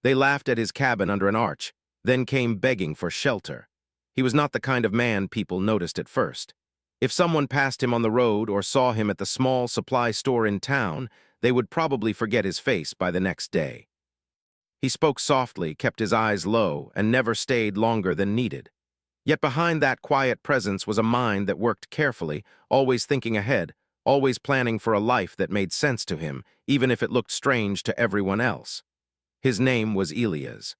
They laughed at his cabin under an arch, then came begging for shelter. He was not the kind of man people noticed at first. If someone passed him on the road or saw him at the small supply store in town, they would probably forget his face by the next day. He spoke softly, kept his eyes low, and never stayed longer than needed. Yet behind that quiet presence was a mind that worked carefully, always thinking ahead, always planning for a life that made sense to him, even if it looked strange to everyone else. His name was Elias.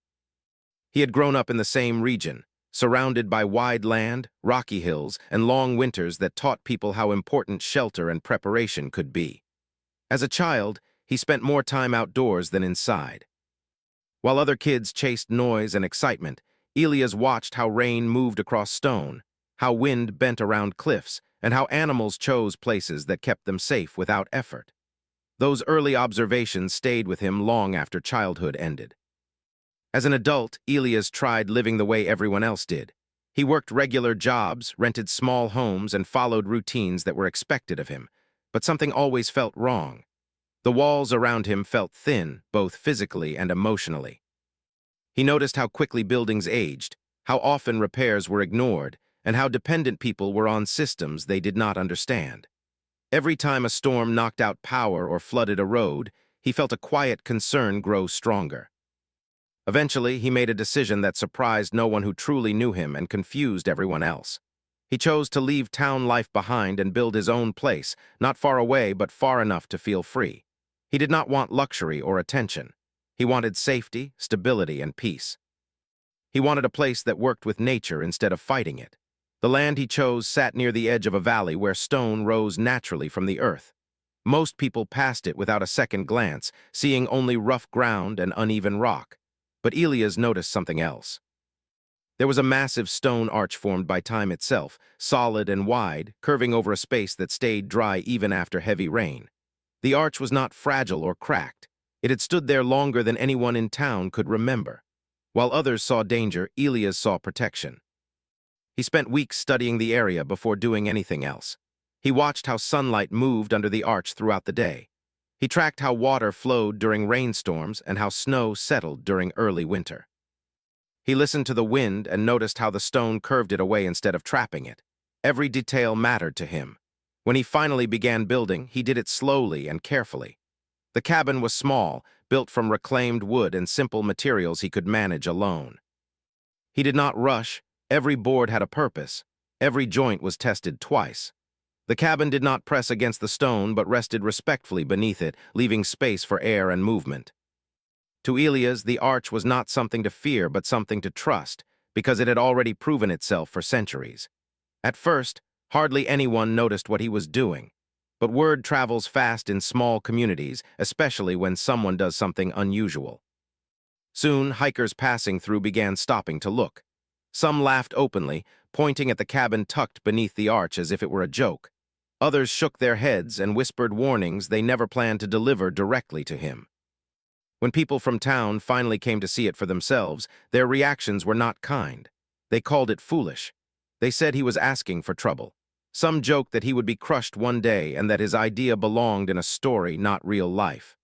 He had grown up in the same region, surrounded by wide land, rocky hills, and long winters that taught people how important shelter and preparation could be. As a child, he spent more time outdoors than inside. While other kids chased noise and excitement, Elias watched how rain moved across stone, how wind bent around cliffs, and how animals chose places that kept them safe without effort. Those early observations stayed with him long after childhood ended. As an adult, Elias tried living the way everyone else did. He worked regular jobs, rented small homes, and followed routines that were expected of him, but something always felt wrong. The walls around him felt thin, both physically and emotionally. He noticed how quickly buildings aged, how often repairs were ignored, and how dependent people were on systems they did not understand. Every time a storm knocked out power or flooded a road, he felt a quiet concern grow stronger. Eventually, he made a decision that surprised no one who truly knew him and confused everyone else. He chose to leave town life behind and build his own place, not far away but far enough to feel free. He did not want luxury or attention. He wanted safety, stability, and peace. He wanted a place that worked with nature instead of fighting it. The land he chose sat near the edge of a valley where stone rose naturally from the earth. Most people passed it without a second glance, seeing only rough ground and uneven rock. But Elias noticed something else. There was a massive stone arch formed by time itself, solid and wide, curving over a space that stayed dry even after heavy rain. The arch was not fragile or cracked. It had stood there longer than anyone in town could remember. While others saw danger, Elias saw protection. He spent weeks studying the area before doing anything else. He watched how sunlight moved under the arch throughout the day. He tracked how water flowed during rainstorms and how snow settled during early winter. He listened to the wind and noticed how the stone curved it away instead of trapping it. Every detail mattered to him. When he finally began building, he did it slowly and carefully. The cabin was small, built from reclaimed wood and simple materials he could manage alone. He did not rush. Every board had a purpose. Every joint was tested twice. The cabin did not press against the stone but rested respectfully beneath it, leaving space for air and movement. To Elias, the arch was not something to fear but something to trust, because it had already proven itself for centuries. At first, hardly anyone noticed what he was doing. But word travels fast in small communities, especially when someone does something unusual. Soon, hikers passing through began stopping to look. Some laughed openly, pointing at the cabin tucked beneath the arch as if it were a joke. Others shook their heads and whispered warnings they never planned to deliver directly to him. When people from town finally came to see it for themselves, their reactions were not kind. They called it foolish. They said he was asking for trouble. Some joked that he would be crushed one day and that his idea belonged in a story, not real life.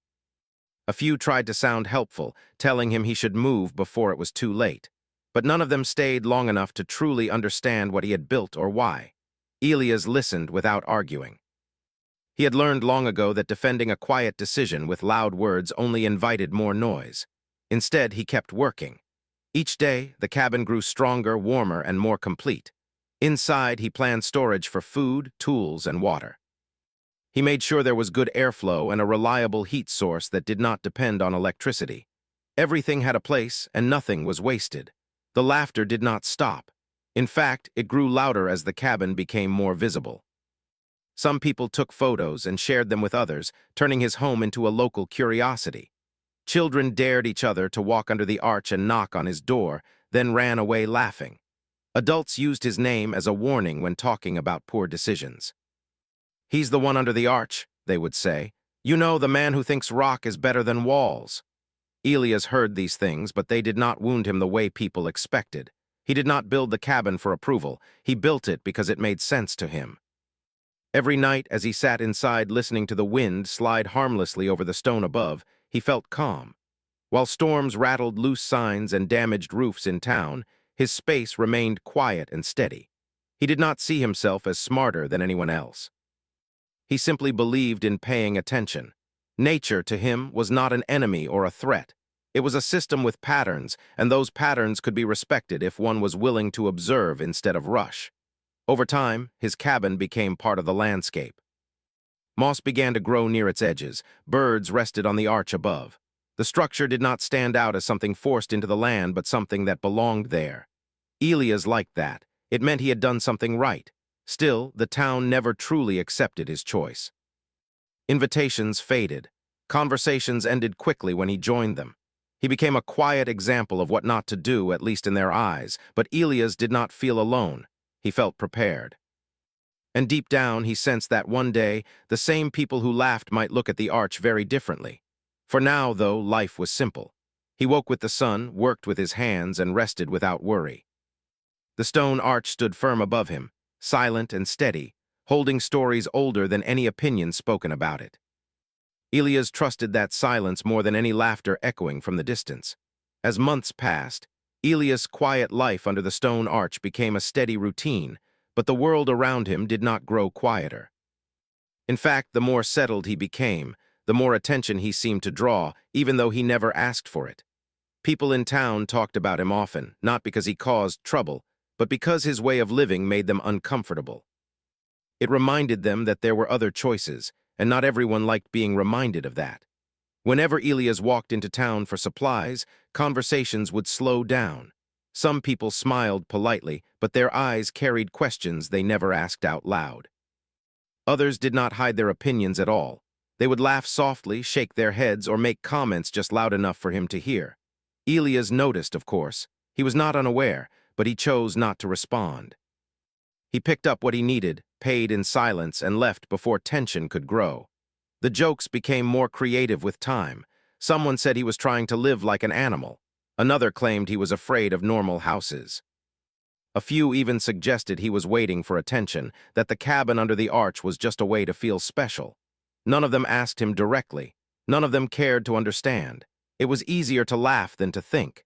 A few tried to sound helpful, telling him he should move before it was too late. But none of them stayed long enough to truly understand what he had built or why. Elias listened without arguing. He had learned long ago that defending a quiet decision with loud words only invited more noise. Instead, he kept working. Each day, the cabin grew stronger, warmer, and more complete. Inside, he planned storage for food, tools, and water. He made sure there was good airflow and a reliable heat source that did not depend on electricity. Everything had a place, and nothing was wasted. The laughter did not stop. In fact, it grew louder as the cabin became more visible. Some people took photos and shared them with others, turning his home into a local curiosity. Children dared each other to walk under the arch and knock on his door, then ran away laughing. Adults used his name as a warning when talking about poor decisions. "He's the one under the arch," they would say. "You know, the man who thinks rock is better than walls." Elias heard these things, but they did not wound him the way people expected. He did not build the cabin for approval. He built it because it made sense to him. Every night, as he sat inside listening to the wind slide harmlessly over the stone above, he felt calm. While storms rattled loose signs and damaged roofs in town, his space remained quiet and steady. He did not see himself as smarter than anyone else. He simply believed in paying attention. Nature, to him, was not an enemy or a threat. It was a system with patterns, and those patterns could be respected if one was willing to observe instead of rush. Over time, his cabin became part of the landscape. Moss began to grow near its edges. Birds rested on the arch above. The structure did not stand out as something forced into the land, but something that belonged there. Elias liked that. It meant he had done something right. Still, the town never truly accepted his choice. Invitations faded. Conversations ended quickly when he joined them. He became a quiet example of what not to do, at least in their eyes, but Elias did not feel alone. He felt prepared. And deep down, he sensed that one day, the same people who laughed might look at the arch very differently. For now, though, life was simple. He woke with the sun, worked with his hands, and rested without worry. The stone arch stood firm above him, silent and steady, holding stories older than any opinion spoken about it. Elias trusted that silence more than any laughter echoing from the distance. As months passed, Elias' quiet life under the stone arch became a steady routine, but the world around him did not grow quieter. In fact, the more settled he became, the more attention he seemed to draw, even though he never asked for it. People in town talked about him often, not because he caused trouble, but because his way of living made them uncomfortable. It reminded them that there were other choices, and not everyone liked being reminded of that. Whenever Elias walked into town for supplies, conversations would slow down. Some people smiled politely, but their eyes carried questions they never asked out loud. Others did not hide their opinions at all. They would laugh softly, shake their heads, or make comments just loud enough for him to hear. Elias noticed, of course. He was not unaware, but he chose not to respond. He picked up what he needed, paid in silence, and left before tension could grow. The jokes became more creative with time. Someone said he was trying to live like an animal. Another claimed he was afraid of normal houses. A few even suggested he was waiting for attention, that the cabin under the arch was just a way to feel special. None of them asked him directly. None of them cared to understand. It was easier to laugh than to think.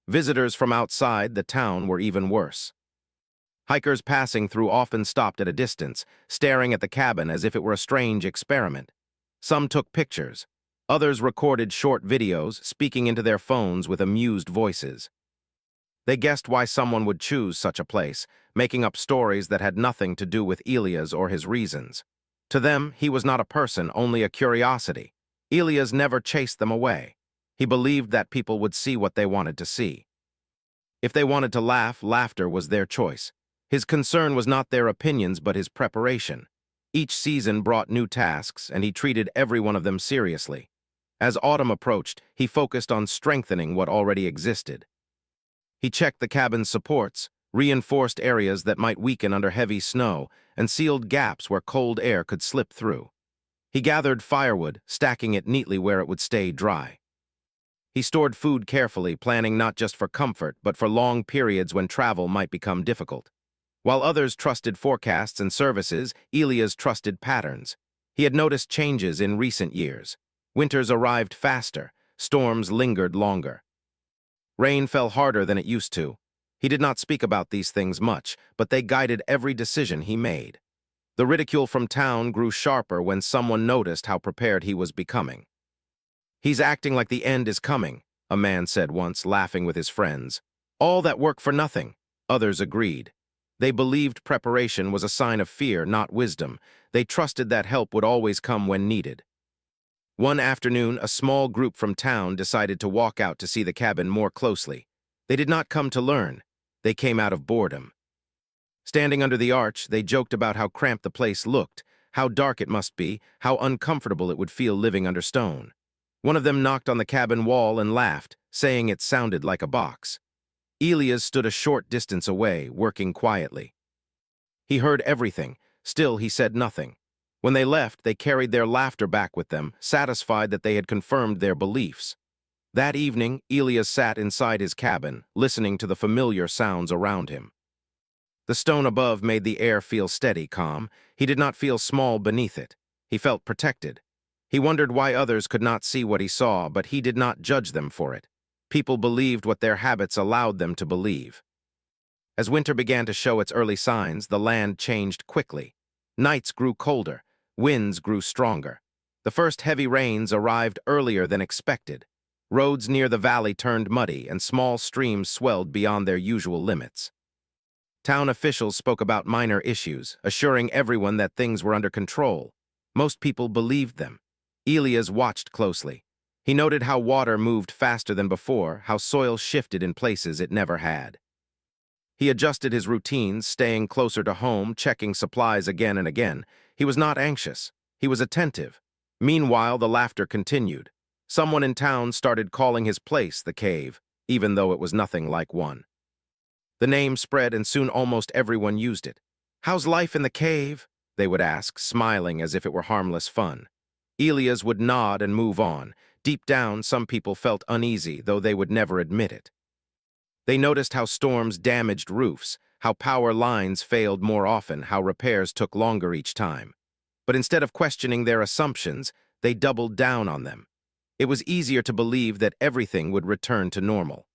Visitors from outside the town were even worse. Hikers passing through often stopped at a distance, staring at the cabin as if it were a strange experiment. Some took pictures. Others recorded short videos, speaking into their phones with amused voices. They guessed why someone would choose such a place, making up stories that had nothing to do with Elias or his reasons. To them, he was not a person, only a curiosity. Elias never chased them away. He believed that people would see what they wanted to see. If they wanted to laugh, laughter was their choice. His concern was not their opinions, but his preparation. Each season brought new tasks, and he treated every one of them seriously. As autumn approached, he focused on strengthening what already existed. He checked the cabin's supports, reinforced areas that might weaken under heavy snow, and sealed gaps where cold air could slip through. He gathered firewood, stacking it neatly where it would stay dry. He stored food carefully, planning not just for comfort, but for long periods when travel might become difficult. While others trusted forecasts and services, Elias trusted patterns. He had noticed changes in recent years. Winters arrived faster, storms lingered longer. Rain fell harder than it used to. He did not speak about these things much, but they guided every decision he made. The ridicule from town grew sharper when someone noticed how prepared he was becoming. "He's acting like the end is coming," a man said once, laughing with his friends. "All that work for nothing," others agreed. They believed preparation was a sign of fear, not wisdom. They trusted that help would always come when needed. One afternoon, a small group from town decided to walk out to see the cabin more closely. They did not come to learn. They came out of boredom. Standing under the arch, they joked about how cramped the place looked, how dark it must be, how uncomfortable it would feel living under stone. One of them knocked on the cabin wall and laughed, saying it sounded like a box. Elias stood a short distance away, working quietly. He heard everything, still he said nothing. When they left, they carried their laughter back with them, satisfied that they had confirmed their beliefs. That evening, Elias sat inside his cabin, listening to the familiar sounds around him. The stone above made the air feel steady, calm. He did not feel small beneath it. He felt protected. He wondered why others could not see what he saw, but he did not judge them for it. People believed what their habits allowed them to believe. As winter began to show its early signs, the land changed quickly. Nights grew colder, winds grew stronger. The first heavy rains arrived earlier than expected. Roads near the valley turned muddy, and small streams swelled beyond their usual limits. Town officials spoke about minor issues, assuring everyone that things were under control. Most people believed them. Elias watched closely. He noted how water moved faster than before, how soil shifted in places it never had. He adjusted his routines, staying closer to home, checking supplies again and again. He was not anxious. He was attentive. Meanwhile, the laughter continued. Someone in town started calling his place the cave, even though it was nothing like one. The name spread, and soon almost everyone used it. "How's life in the cave?" they would ask, smiling as if it were harmless fun. Elias would nod and move on. Deep down, some people felt uneasy, though they would never admit it. They noticed how storms damaged roofs, how power lines failed more often, how repairs took longer each time. But instead of questioning their assumptions, they doubled down on them. It was easier to believe that everything would return to normal.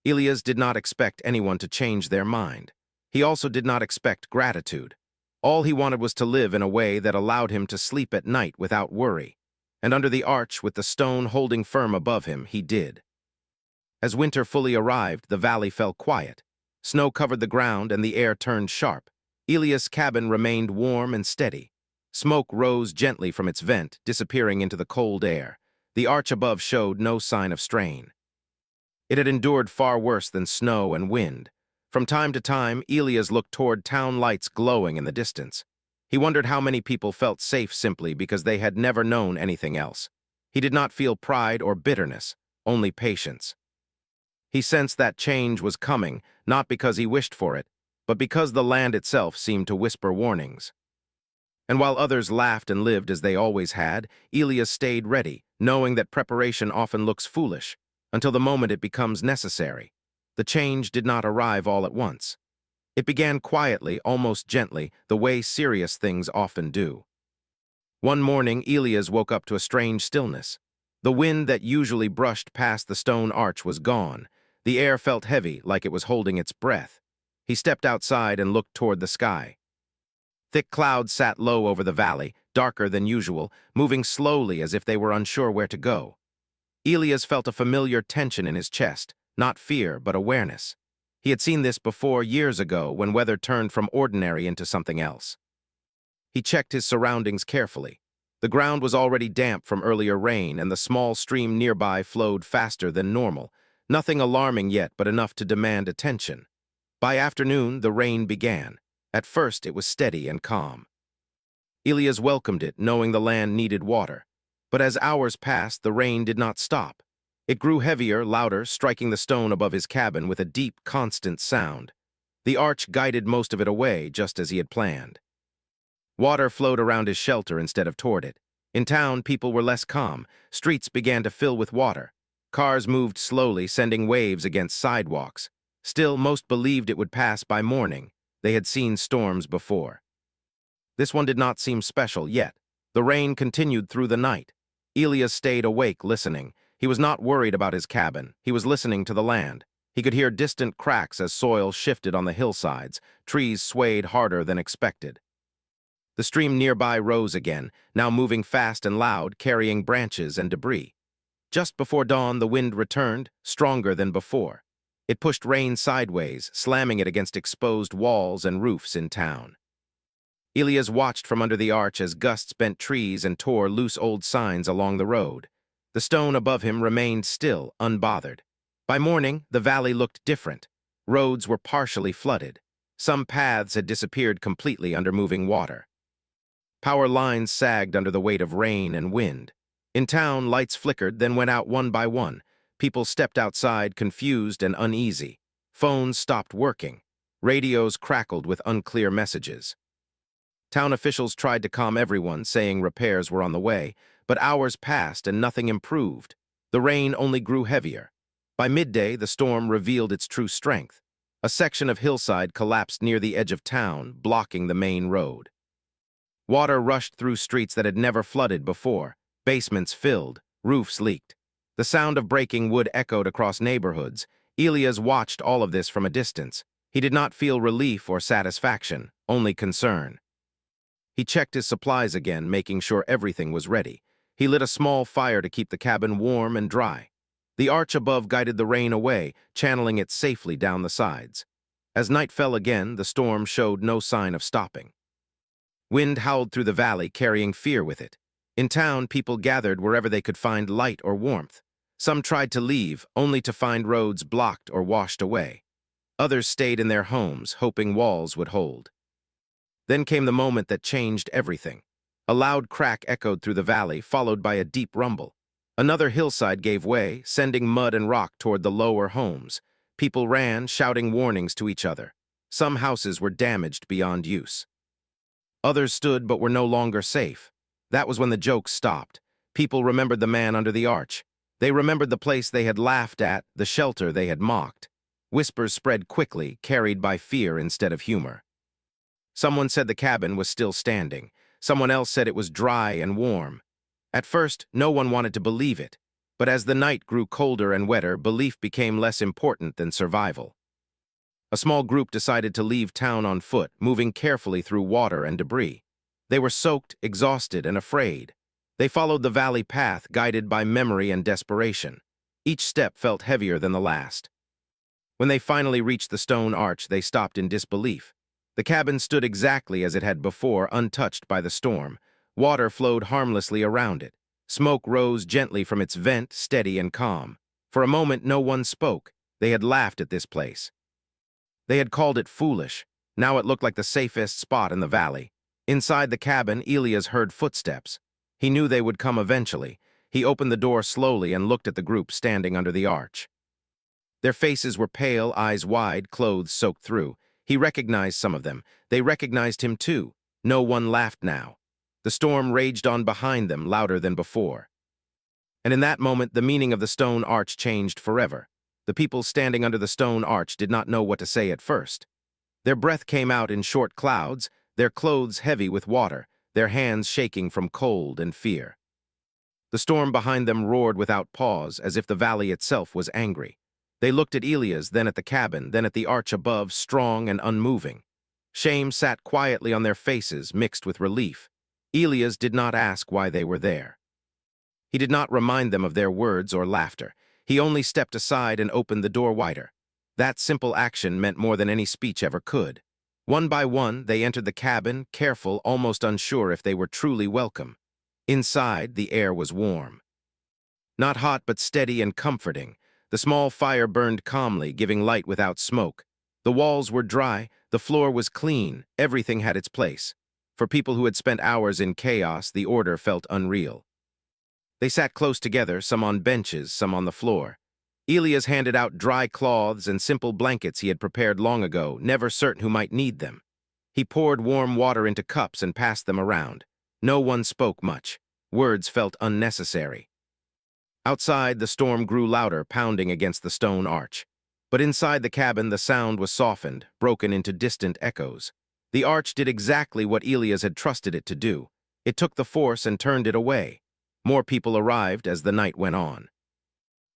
Elias did not expect anyone to change their mind. He also did not expect gratitude. All he wanted was to live in a way that allowed him to sleep at night without worry. And under the arch, with the stone holding firm above him, he did. As winter fully arrived, the valley fell quiet. Snow covered the ground and the air turned sharp. Elias' cabin remained warm and steady. Smoke rose gently from its vent, disappearing into the cold air. The arch above showed no sign of strain. It had endured far worse than snow and wind. From time to time, Elias looked toward town lights glowing in the distance. He wondered how many people felt safe simply because they had never known anything else. He did not feel pride or bitterness, only patience. He sensed that change was coming, not because he wished for it, but because the land itself seemed to whisper warnings. And while others laughed and lived as they always had, Elias stayed ready, knowing that preparation often looks foolish, until the moment it becomes necessary. The change did not arrive all at once. It began quietly, almost gently, the way serious things often do. One morning, Elias woke up to a strange stillness. The wind that usually brushed past the stone arch was gone. The air felt heavy, like it was holding its breath. He stepped outside and looked toward the sky. Thick clouds sat low over the valley, darker than usual, moving slowly as if they were unsure where to go. Elias felt a familiar tension in his chest, not fear, but awareness. He had seen this before years ago when weather turned from ordinary into something else. He checked his surroundings carefully. The ground was already damp from earlier rain, and the small stream nearby flowed faster than normal. Nothing alarming yet, but enough to demand attention. By afternoon, the rain began. At first, it was steady and calm. Elias welcomed it, knowing the land needed water. But as hours passed, the rain did not stop. It grew heavier, louder, striking the stone above his cabin with a deep, constant sound. The arch guided most of it away, just as he had planned. Water flowed around his shelter instead of toward it. In town, people were less calm. Streets began to fill with water. Cars moved slowly, sending waves against sidewalks. Still, most believed it would pass by morning. They had seen storms before. This one did not seem special yet. The rain continued through the night. Elias stayed awake, listening. He was not worried about his cabin. He was listening to the land. He could hear distant cracks as soil shifted on the hillsides. Trees swayed harder than expected. The stream nearby rose again, now moving fast and loud, carrying branches and debris. Just before dawn, the wind returned, stronger than before. It pushed rain sideways, slamming it against exposed walls and roofs in town. Elias watched from under the arch as gusts bent trees and tore loose old signs along the road. The stone above him remained still, unbothered. By morning, the valley looked different. Roads were partially flooded. Some paths had disappeared completely under moving water. Power lines sagged under the weight of rain and wind. In town, lights flickered, then went out one by one. People stepped outside, confused and uneasy. Phones stopped working. Radios crackled with unclear messages. Town officials tried to calm everyone, saying repairs were on the way, but hours passed and nothing improved. The rain only grew heavier. By midday, the storm revealed its true strength. A section of hillside collapsed near the edge of town, blocking the main road. Water rushed through streets that had never flooded before. Basements filled, roofs leaked. The sound of breaking wood echoed across neighborhoods. Elias watched all of this from a distance. He did not feel relief or satisfaction, only concern. He checked his supplies again, making sure everything was ready. He lit a small fire to keep the cabin warm and dry. The arch above guided the rain away, channeling it safely down the sides. As night fell again, the storm showed no sign of stopping. Wind howled through the valley, carrying fear with it. In town, people gathered wherever they could find light or warmth. Some tried to leave, only to find roads blocked or washed away. Others stayed in their homes, hoping walls would hold. Then came the moment that changed everything. A loud crack echoed through the valley, followed by a deep rumble. Another hillside gave way, sending mud and rock toward the lower homes. People ran, shouting warnings to each other. Some houses were damaged beyond use. Others stood but were no longer safe. That was when the jokes stopped. People remembered the man under the arch. They remembered the place they had laughed at, the shelter they had mocked. Whispers spread quickly, carried by fear instead of humor. Someone said the cabin was still standing. Someone else said it was dry and warm. At first, no one wanted to believe it. But as the night grew colder and wetter, belief became less important than survival. A small group decided to leave town on foot, moving carefully through water and debris. They were soaked, exhausted, and afraid. They followed the valley path, guided by memory and desperation. Each step felt heavier than the last. When they finally reached the stone arch, they stopped in disbelief. The cabin stood exactly as it had before, untouched by the storm. Water flowed harmlessly around it. Smoke rose gently from its vent, steady and calm. For a moment, no one spoke. They had laughed at this place. They had called it foolish. Now it looked like the safest spot in the valley. Inside the cabin, Elias heard footsteps. He knew they would come eventually. He opened the door slowly and looked at the group standing under the arch. Their faces were pale, eyes wide, clothes soaked through. He recognized some of them. They recognized him too. No one laughed now. The storm raged on behind them, louder than before. And in that moment, the meaning of the stone arch changed forever. The people standing under the stone arch did not know what to say at first. Their breath came out in short clouds, their clothes heavy with water, their hands shaking from cold and fear. The storm behind them roared without pause, as if the valley itself was angry. They looked at Elias, then at the cabin, then at the arch above, strong and unmoving. Shame sat quietly on their faces, mixed with relief. Elias did not ask why they were there. He did not remind them of their words or laughter. He only stepped aside and opened the door wider. That simple action meant more than any speech ever could. One by one, they entered the cabin, careful, almost unsure if they were truly welcome. Inside, the air was warm. Not hot, but steady and comforting. The small fire burned calmly, giving light without smoke. The walls were dry, the floor was clean, everything had its place. For people who had spent hours in chaos, the order felt unreal. They sat close together, some on benches, some on the floor. Elias handed out dry cloths and simple blankets he had prepared long ago, never certain who might need them. He poured warm water into cups and passed them around. No one spoke much. Words felt unnecessary. Outside, the storm grew louder, pounding against the stone arch. But inside the cabin, the sound was softened, broken into distant echoes. The arch did exactly what Elias had trusted it to do. It took the force and turned it away. More people arrived as the night went on.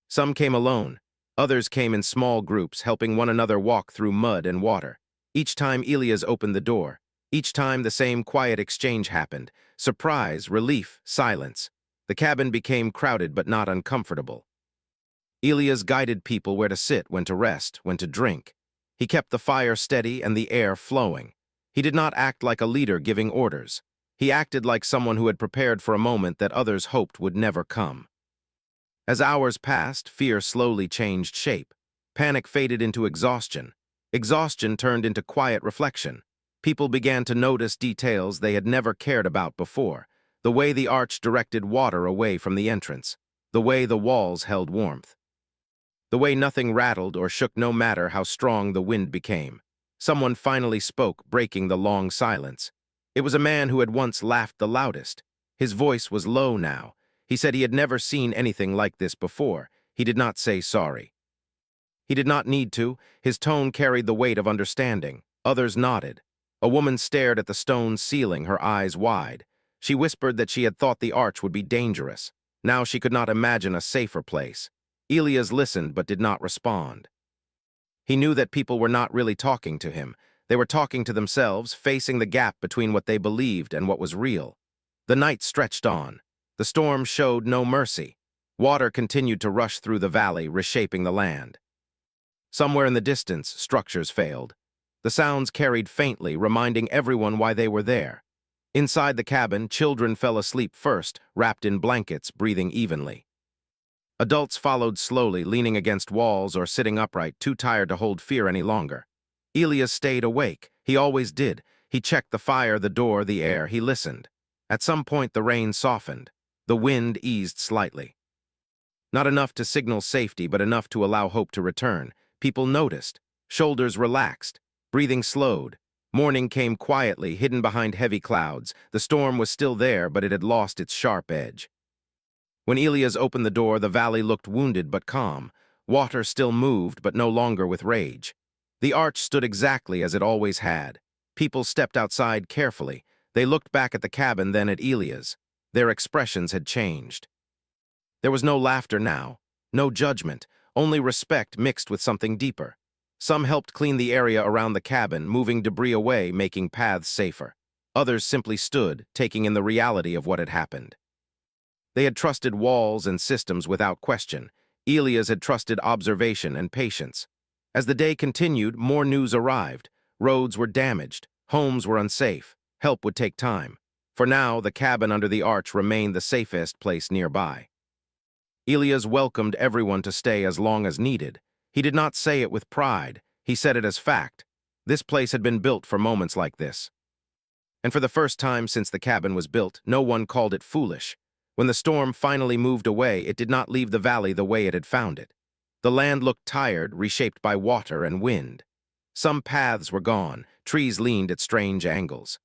Some came alone. Others came in small groups, helping one another walk through mud and water. Each time Elias opened the door. Each time the same quiet exchange happened. Surprise, relief, silence. The cabin became crowded but not uncomfortable. Elias guided people where to sit, when to rest, when to drink. He kept the fire steady and the air flowing. He did not act like a leader giving orders. He acted like someone who had prepared for a moment that others hoped would never come. As hours passed, fear slowly changed shape. Panic faded into exhaustion. Exhaustion turned into quiet reflection. People began to notice details they had never cared about before. The way the arch directed water away from the entrance. The way the walls held warmth. The way nothing rattled or shook no matter how strong the wind became. Someone finally spoke, breaking the long silence. It was a man who had once laughed the loudest. His voice was low now. He said he had never seen anything like this before. He did not say sorry. He did not need to. His tone carried the weight of understanding. Others nodded. A woman stared at the stone ceiling, her eyes wide. She whispered that she had thought the arch would be dangerous. Now she could not imagine a safer place. Elias listened but did not respond. He knew that people were not really talking to him. They were talking to themselves, facing the gap between what they believed and what was real. The night stretched on. The storm showed no mercy. Water continued to rush through the valley, reshaping the land. Somewhere in the distance, structures failed. The sounds carried faintly, reminding everyone why they were there. Inside the cabin, children fell asleep first, wrapped in blankets, breathing evenly. Adults followed slowly, leaning against walls or sitting upright, too tired to hold fear any longer. Elias stayed awake. He always did. He checked the fire, the door, the air. He listened. At some point, the rain softened. The wind eased slightly. Not enough to signal safety, but enough to allow hope to return. People noticed. Shoulders relaxed. Breathing slowed. Morning came quietly, hidden behind heavy clouds. The storm was still there, but it had lost its sharp edge. When Elias opened the door, the valley looked wounded but calm. Water still moved, but no longer with rage. The arch stood exactly as it always had. People stepped outside carefully. They looked back at the cabin, then at Elias. Their expressions had changed. There was no laughter now, no judgment, only respect mixed with something deeper. Some helped clean the area around the cabin, moving debris away, making paths safer. Others simply stood, taking in the reality of what had happened. They had trusted walls and systems without question. Elias had trusted observation and patience. As the day continued, more news arrived. Roads were damaged. Homes were unsafe. Help would take time. For now, the cabin under the arch remained the safest place nearby. Elias welcomed everyone to stay as long as needed. He did not say it with pride. He said it as fact. This place had been built for moments like this. And for the first time since the cabin was built, no one called it foolish. When the storm finally moved away, it did not leave the valley the way it had found it. The land looked tired, reshaped by water and wind. Some paths were gone, trees leaned at strange angles.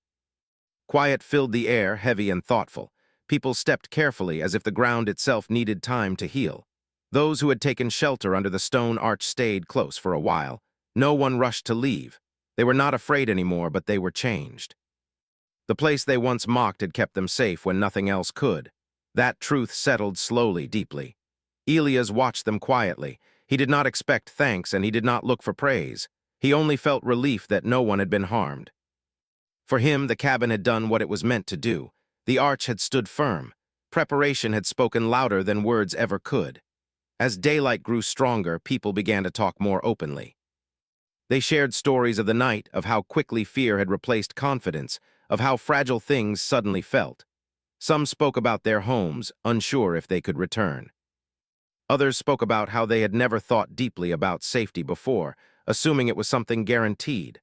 Quiet filled the air, heavy and thoughtful. People stepped carefully as if the ground itself needed time to heal. Those who had taken shelter under the stone arch stayed close for a while. No one rushed to leave. They were not afraid anymore, but they were changed. The place they once mocked had kept them safe when nothing else could. That truth settled slowly, deeply. Elias watched them quietly. He did not expect thanks and he did not look for praise. He only felt relief that no one had been harmed. For him, the cabin had done what it was meant to do. The arch had stood firm. Preparation had spoken louder than words ever could. As daylight grew stronger, people began to talk more openly. They shared stories of the night, of how quickly fear had replaced confidence, of how fragile things suddenly felt. Some spoke about their homes, unsure if they could return. Others spoke about how they had never thought deeply about safety before, assuming it was something guaranteed.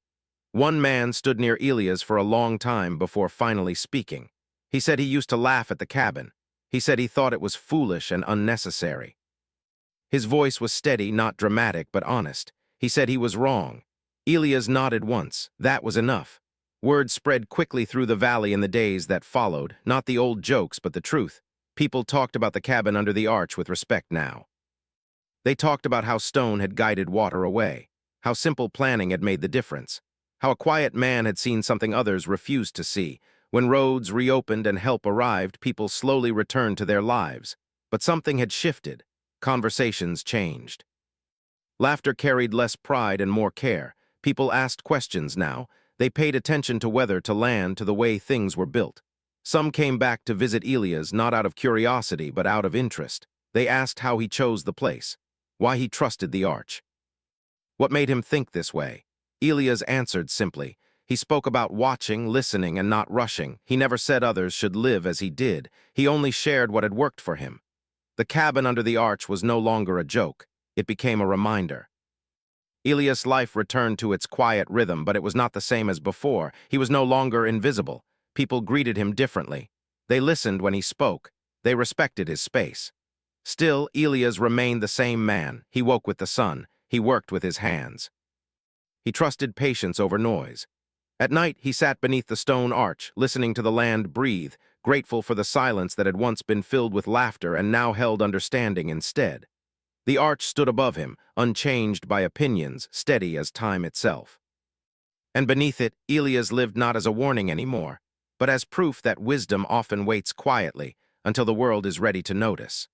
One man stood near Elias for a long time before finally speaking. He said he used to laugh at the cabin. He said he thought it was foolish and unnecessary. His voice was steady, not dramatic, but honest. He said he was wrong. Elias nodded once. That was enough. Word spread quickly through the valley in the days that followed, not the old jokes, but the truth. People talked about the cabin under the arch with respect now. They talked about how stone had guided water away, how simple planning had made the difference, how a quiet man had seen something others refused to see. When roads reopened and help arrived, people slowly returned to their lives. But something had shifted. Conversations changed. Laughter carried less pride and more care. People asked questions now. They paid attention to weather, to land, to the way things were built. Some came back to visit Elias not out of curiosity but out of interest. They asked how he chose the place, why he trusted the arch. What made him think this way? Elias answered simply. He spoke about watching, listening, and not rushing. He never said others should live as he did. He only shared what had worked for him. The cabin under the arch was no longer a joke. It became a reminder. Elias' life returned to its quiet rhythm, but it was not the same as before. He was no longer invisible. People greeted him differently. They listened when he spoke. They respected his space. Still, Elias remained the same man. He woke with the sun. He worked with his hands. He trusted patience over noise. At night, he sat beneath the stone arch, listening to the land breathe, grateful for the silence that had once been filled with laughter and now held understanding instead. The arch stood above him, unchanged by opinions, steady as time itself. And beneath it, Elias lived not as a warning anymore. but as proof that wisdom often waits quietly until the world is ready to notice.